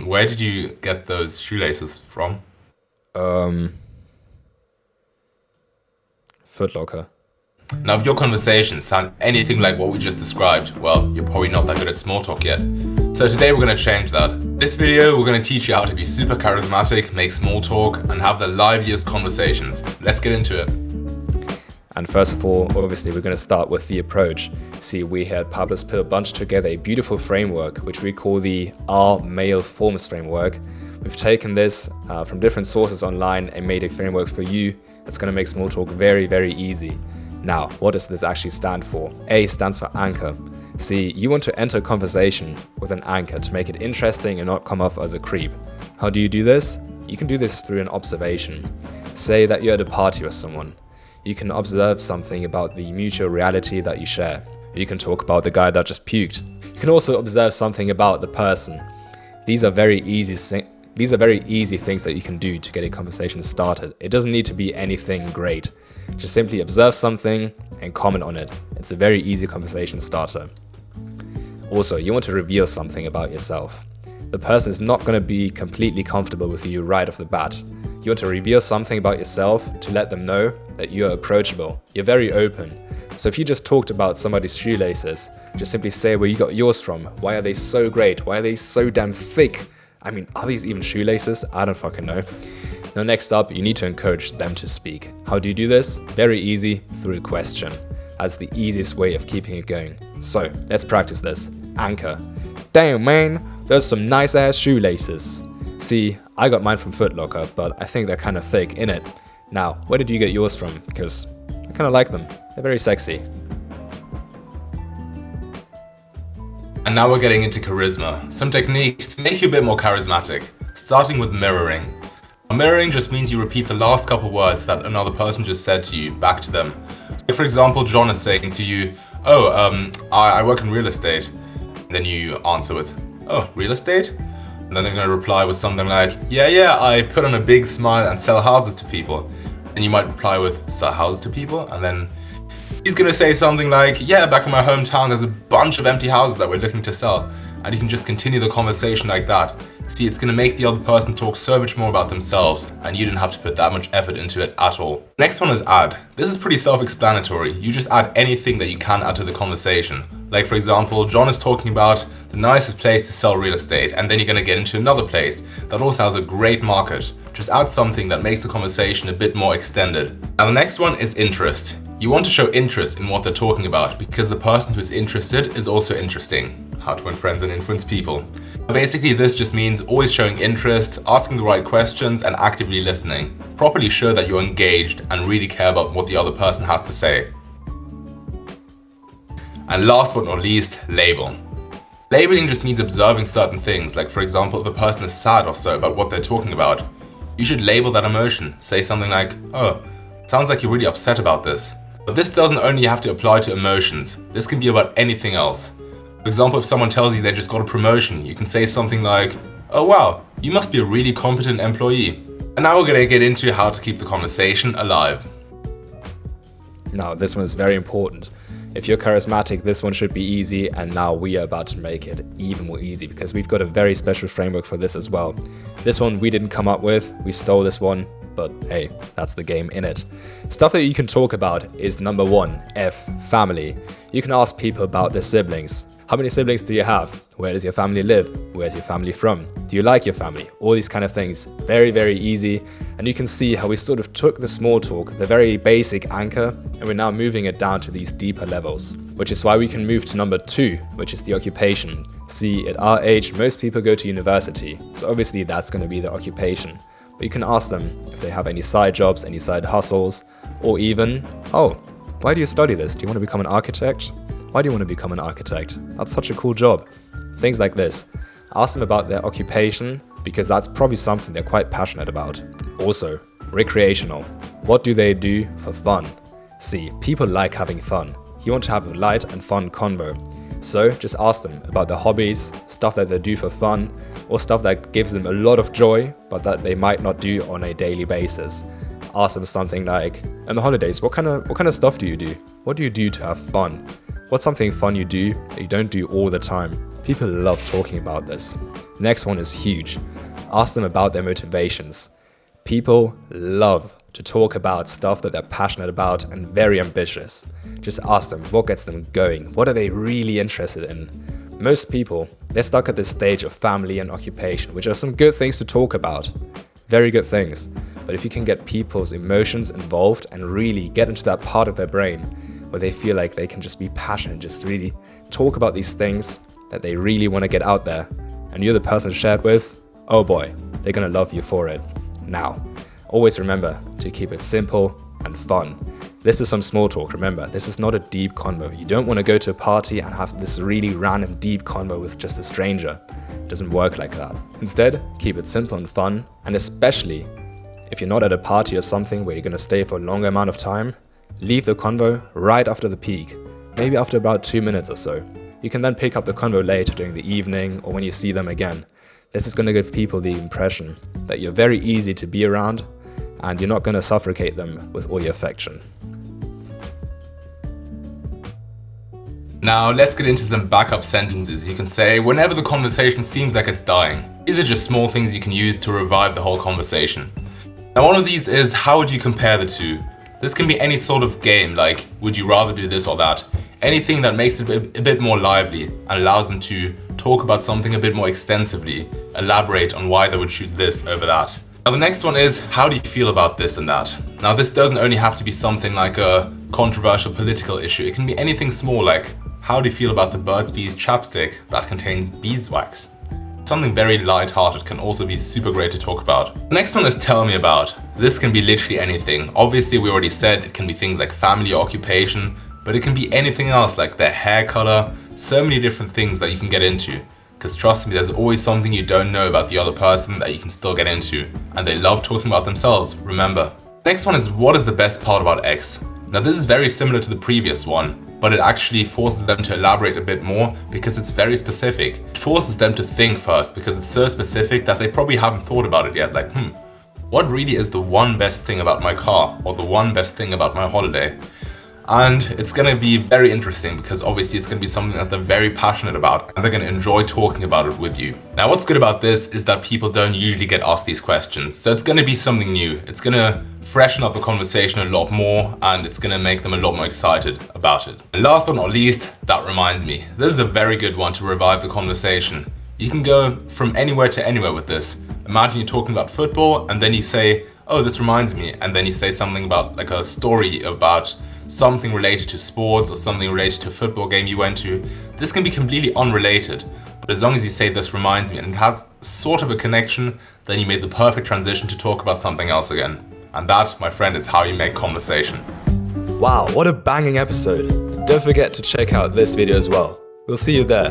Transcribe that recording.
Where did you get those shoelaces from? Um, Foot Locker. Now, if your conversations sound anything like what we just described, well, you're probably not that good at small talk yet. So today we're going to change that. This video, we're going to teach you how to be super charismatic, make small talk, and have the liveliest conversations. Let's get into it. And first of all, obviously, we're going to start with the approach. See, we had Pablo Spill bunched together a beautiful framework, which we call the R-Mail Forms framework. We've taken this from different sources online and made a framework for you that's going to make small talk very, very easy. Now, what does this actually stand for? A stands for anchor. See, you want to enter a conversation with an anchor to make it interesting and not come off as a creep. How do you do this? You can do this through an observation. Say that you're at a party with someone. You can observe something about the mutual reality that you share. You can talk about the guy that just puked. You can also observe something about the person. These are very easy things that you can do to get a conversation started. It doesn't need to be anything great. Just simply observe something and comment on it. It's a very easy conversation starter. Also, you want to reveal something about yourself. The person is not going to be completely comfortable with you right off the bat. You want to reveal something about yourself to let them know that you're approachable. You're very open. So if you just talked about somebody's shoelaces, just simply say where you got yours from. Why are they so great? Why are they so damn thick? I mean, are these even shoelaces? I don't fucking know. Now, next up, you need to encourage them to speak. How do you do this? Very easy, through a question. That's the easiest way of keeping it going. So, let's practice this. Anchor. Damn, man, those are some nice ass shoelaces. See, I got mine from Foot Locker, but I think they're kind of thick, innit? Now, where did you get yours from? Because I kind of like them. They're very sexy. And now we're getting into charisma. Some techniques to make you a bit more charismatic, starting with mirroring. Mirroring just means you repeat the last couple words that another person just said to you back to them. Like for example, John is saying to you, I work in real estate. And then you answer with, oh, real estate? And then they're going to reply with something like, yeah, I put on a big smile and sell houses to people. And you might reply with, sell houses to people? And then he's going to say something like, yeah, back in my hometown, there's a bunch of empty houses that we're looking to sell. And you can just continue the conversation like that. See, it's going to make the other person talk so much more about themselves, and you didn't have to put that much effort into it at all. Next one is add. This is pretty self-explanatory. You just add anything that you can add to the conversation. Like for example, John is talking about the nicest place to sell real estate, and then you're going to get into another place that also has a great market. Just add something that makes the conversation a bit more extended. Now the next one is interest. You want to show interest in what they're talking about because the person who's interested is also interesting. How to win friends and influence people. Basically, this just means always showing interest, asking the right questions, and actively listening. Properly show that you're engaged and really care about what the other person has to say. And last but not least, label. Labeling just means observing certain things, like for example, if a person is sad or so about what they're talking about. You should label that emotion. Say something like, oh, sounds like you're really upset about this. But this doesn't only have to apply to emotions. This can be about anything else. For example, if someone tells you they just got a promotion, you can say something like, oh wow, you must be a really competent employee. And now we're going to get into how to keep the conversation alive. Now, this one is very important. If you're charismatic, this one should be easy, and now we are about to make it even more easy because we've got a very special framework for this as well. This one we didn't come up with, we stole this one, but hey, that's the game in it. Stuff that you can talk about is number 1, family. You can ask people about their siblings. How many siblings do you have? Where does your family live? Where's your family from? Do you like your family? All these kind of things. Very, very easy. And you can see how we sort of took the small talk, the very basic anchor, and we're now moving it down to these deeper levels. Which is why we can move to number 2, which is the occupation. See, at our age, most people go to university. So obviously that's going to be the occupation. But you can ask them if they have any side jobs, any side hustles, or even, oh, why do you study this? Do you want to become an architect? Why do you want to become an architect? That's such a cool job. Things like this. Ask them about their occupation because that's probably something they're quite passionate about. Also, recreational. What do they do for fun? See, people like having fun. You want to have a light and fun convo. So just ask them about their hobbies, stuff that they do for fun, or stuff that gives them a lot of joy, but that they might not do on a daily basis. Ask them something like, on the holidays, what kind of stuff do you do? What do you do to have fun? What's something fun you do that you don't do all the time? People love talking about this. Next one is huge. Ask them about their motivations. People love to talk about stuff that they're passionate about and very ambitious. Just ask them what gets them going. What are they really interested in? Most people, they're stuck at this stage of family and occupation, which are some good things to talk about. Very good things. But if you can get people's emotions involved and really get into that part of their brain where they feel like they can just be passionate, just really talk about these things that they really want to get out there, and you're the person to share it with, oh boy, they're gonna love you for it. Now, always remember to keep it simple and fun. This is some small talk, remember, this is not a deep convo. You don't want to go to a party and have this really random deep convo with just a stranger. It doesn't work like that. Instead, keep it simple and fun, and especially if you're not at a party or something where you're going to stay for a longer amount of time, leave the convo right after the peak, maybe after about 2 minutes or so. You can then pick up the convo later during the evening or when you see them again. This is going to give people the impression that you're very easy to be around and you're not going to suffocate them with all your affection. Now let's get into some backup sentences you can say whenever the conversation seems like it's dying. These are just small things you can use to revive the whole conversation. Now one of these is, how would you compare the two? This can be any sort of game, like would you rather do this or that? Anything that makes it a bit more lively and allows them to talk about something a bit more extensively, elaborate on why they would choose this over that. Now the next one is, how do you feel about this and that? Now this doesn't only have to be something like a controversial political issue, it can be anything small like, how do you feel about the Burt's Bees chapstick that contains beeswax? Something very light-hearted can also be super great to talk about. The next one is tell me about. This can be literally anything. Obviously we already said it can be things like family or occupation, but it can be anything else like their hair color, so many different things that you can get into. Because trust me, there's always something you don't know about the other person that you can still get into. And they love talking about themselves, remember. Next one is, what is the best part about X? Now this is very similar to the previous one, but it actually forces them to elaborate a bit more because it's very specific. It forces them to think first because it's so specific that they probably haven't thought about it yet. Like, what really is the one best thing about my car or the one best thing about my holiday? And it's going to be very interesting because obviously it's going to be something that they're very passionate about and they're going to enjoy talking about it with you. Now what's good about this is that people don't usually get asked these questions, so it's going to be something new. It's going to freshen up the conversation a lot more and it's going to make them a lot more excited about it. And last but not least, that reminds me. This is a very good one to revive the conversation. You can go from anywhere to anywhere with this. Imagine you're talking about football and then you say, oh, this reminds me, and then you say something about like a story about something related to sports or something related to a football game you went to. This can be completely unrelated, but as long as you say this reminds me and it has sort of a connection, then you made the perfect transition to talk about something else again. And that, my friend, is how you make conversation. Wow, what a banging episode. Don't forget to check out this video as well. We'll see you there.